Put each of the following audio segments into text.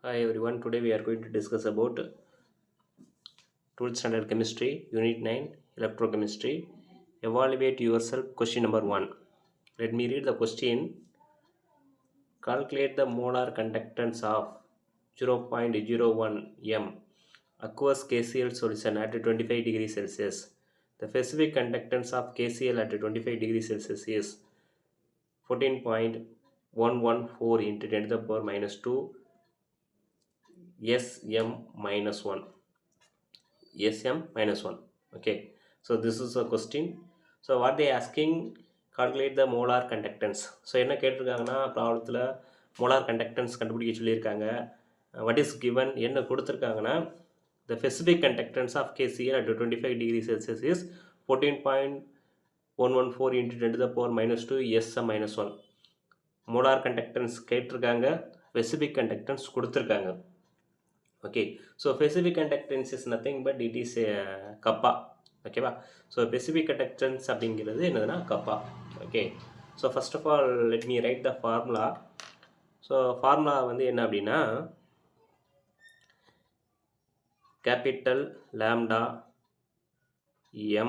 Hi everyone, today we are going to discuss about 12th standard chemistry, unit 9, electrochemistry. Evaluate yourself, question number 1. Let me read the question. Calculate the molar conductance of 0.01 m aqueous KCl solution at 25 degrees Celsius. The specific conductance of KCl at 25 degrees Celsius is 14.114 into 10 to the power minus 2 Sm minus 1. Sm minus 1. Okay, so this is a question. So what they asking, calculate the molar conductance. So என்ன கேட்டிருக்காங்கன்னா ப்ராப்ளத்தில் molar conductance கண்டுபிடிக்க சொல்லியிருக்காங்க. What is given என்ன கொடுத்துருக்காங்கன்னா the specific conductance of KCl at 25 degrees Celsius is 14.114 into 10 to the power minus 2 Sm minus 1. molar conductance கேட்டிருக்காங்க, specific conductance கொடுத்துருக்காங்க. Okay, so specific conductance is nothing but it is a kappa. Okay ba, so specific conductance அப்படிங்கிறது என்னதுன்னா kappa. Okay, so first of all let me write the formula. So formula வந்து என்ன அப்படின்னா capital lambda m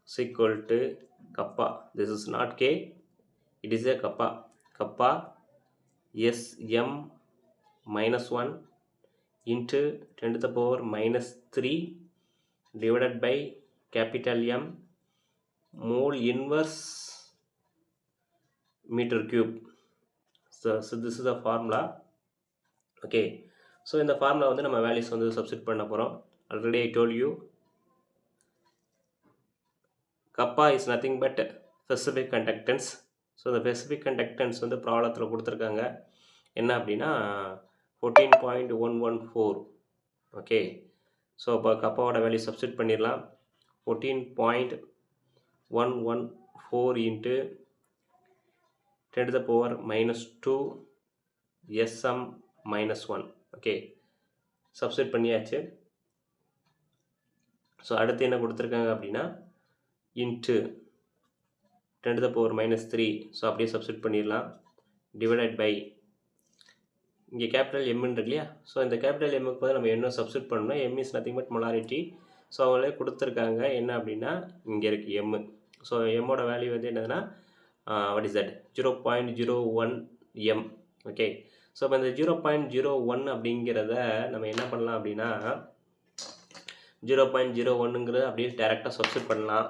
is equal to kappa. This is not k, it is a kappa. Kappa Sm minus 1 into 10 to the power minus 3 divided by capital M mole inverse meter cube. So this is the formula. Okay, so in the formula வந்து நம்ம values வந்து substitute பண்ண போறோம். Already I told you kappa is nothing but specific conductance. So the specific conductance வந்து ப்ராப்ளத்தில் கொடுத்துருக்காங்க என்ன அப்படின்னா 14.114. ஓகே, ஸோ இப்போ கப்பாவோட வேல்யூ சப்ஸ்டிட் பண்ணிடலாம். 14.114 into 10 to the power minus 2 Sm minus 1. Okay, substitute பண்ணியாச்சு. ஸோ அடுத்து என்ன கொடுத்துருக்காங்க அப்படின்னா into 10 to the power minus 3. So அப்படியே சப்ஸ்டிட் பண்ணிடலாம். டிவைடட் பை இங்கே கேபிட்டல் எம்னு இருக்கு இல்லையா, ஸோ இந்த கேபிட்டல் எம்முக்கு போது நம்ம என்ன சப்ஸ்டிட் பண்ணணும்னா M is nothing but molarity. So அவங்களே கொடுத்துருக்காங்க என்ன அப்படின்னா இங்கே இருக்குது எம்மு. ஸோ எம்மோட வேல்யூ வந்து என்னதுன்னா what is that 0.01 M. Okay, so இப்போ இந்த 0.01 அப்படிங்கிறத நம்ம என்ன பண்ணலாம் அப்படின்னா 0.01ங்கிறத அப்படியே டேரெக்டாக சப்ஸ்டிட் பண்ணலாம்.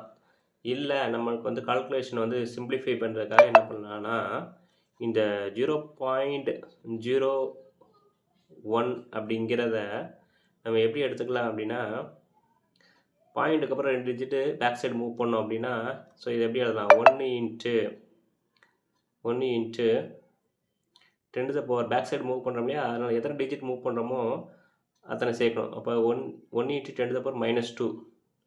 இல்லை நம்மளுக்கு வந்து கால்குலேஷன் வந்து சிம்பிளிஃபை பண்ணுறதுக்காக என்ன பண்ணலான்னா இந்த 0.01 அப்படிங்கிறத நம்ம எப்படி எடுத்துக்கலாம் அப்படின்னா பாயிண்ட்டுக்கு அப்புறம் 2 டிஜிட்டு பேக் சைடு மூவ் பண்ணோம் அப்படின்னா ஸோ இது எப்படி எழுதலாம் 1 into 10 to the power back side move பண்ணுறோம் இல்லையா, அதனால் எத்தனை டிஜிட் மூவ் பண்ணுறோமோ அத்தனை சேர்க்கணும். அப்போ 1 into 10 to the power minus 2,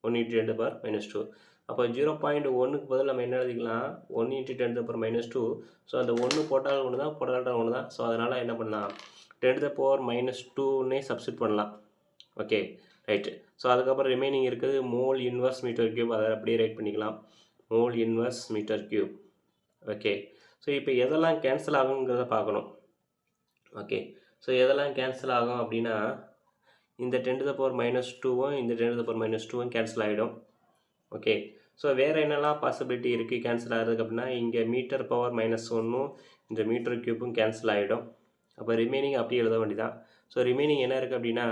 1 into 10 to the power minus 2. அப்போ 0.1க்கு பதில் நம்ம என்ன எழுதிக்கலாம் 1 into 10 to the power minus 2. So அந்த 1 போட்டாலும் ஒன்று தான், போட்டாலும் ஒன்று தான். ஸோ அதனால் என்ன பண்ணலாம் 10 to the power minus 2னே சப்ஸ்டிட் பண்ணலாம். Okay right. ஸோ அதுக்கப்புறம் ரிமைனிங் இருக்குது மோல் இன்வர்ஸ் மீட்டர் கியூப், அதை அப்படியே ரைட் பண்ணிக்கலாம் mole inverse metre cube. Okay, so இப்போ எதெல்லாம் கேன்சல் ஆகுங்கிறத பார்க்கணும். ஓகே, ஸோ எதெல்லாம் கேன்சல் ஆகும் அப்படின்னா இந்த 10 to the power minus 2வும் இந்த 10 to the power minus 2வும் கேன்சல் ஆகிடும். ஓகே, ஸோ வேறு என்னெல்லாம் பாசிபிலிட்டி இருக்குது கேன்சல் ஆகிறதுக்கு அப்படின்னா இங்கே மீட்டர் பவர் மைனஸ் 1ம் இந்த மீட்டர் க்யூப்பும் கேன்சல் ஆகிடும். அப்போ ரிமைனிங் அப்படியே எழுத வேண்டியதான். ஸோ ரிமைனிங் என்ன இருக்குது அப்படின்னா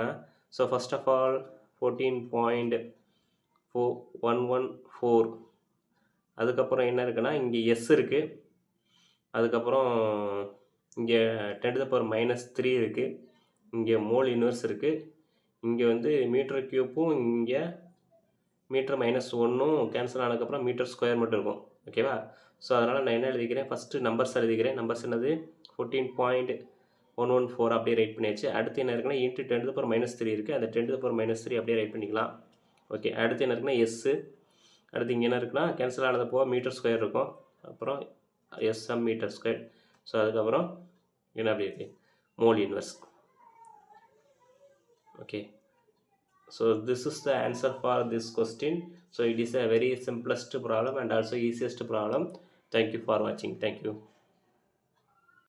ஸோ ஃபஸ்ட் ஆஃப் ஆல் 14.114, அதுக்கப்புறம் என்ன இருக்குன்னா இங்கே எஸ் இருக்குது, அதுக்கப்புறம் இங்கே 10 to the power minus 3 இருக்குது, இங்கே மோல் இன்வர்ஸ் இருக்குது, இங்கே வந்து மீட்டர் க்யூப்பும் இங்கே மீட்டர் மைனஸ் 1ம் கேன்சல் ஆனதுக்கப்புறம் மீட்டர் ஸ்கொயர் மட்டும் இருக்கும். ஓகேவா, ஸோ அதனால் நான் என்ன எழுதிக்கிறேன் ஃபஸ்ட்டு நம்பர்ஸ் எழுதிக்கிறேன். நம்பர்ஸ் என்னது 14.114 அப்படியே ரைட் பண்ணியாச்சு. அடுத்து என்ன இருக்குன்னா into 10 to the power minus 3 இருக்குது, அந்த 10 to the power minus 3 அப்படியே ரைட் பண்ணிக்கலாம். ஓகே, அடுத்து என்ன இருக்குன்னா எஸ்ஸு, அடுத்து இங்கே என்ன இருக்குன்னா கேன்சல் ஆனது போக மீட்டர் ஸ்கொயர் இருக்கும், அப்புறம் எஸ்எம் மீட்டர் ஸ்கொயர். ஸோ அதுக்கப்புறம் என்ன அப்படி இருக்குது mole inverse. Okay, so this is the answer for this question. So it is a very simplest problem and also easiest problem. Thank you for watching. Thank you.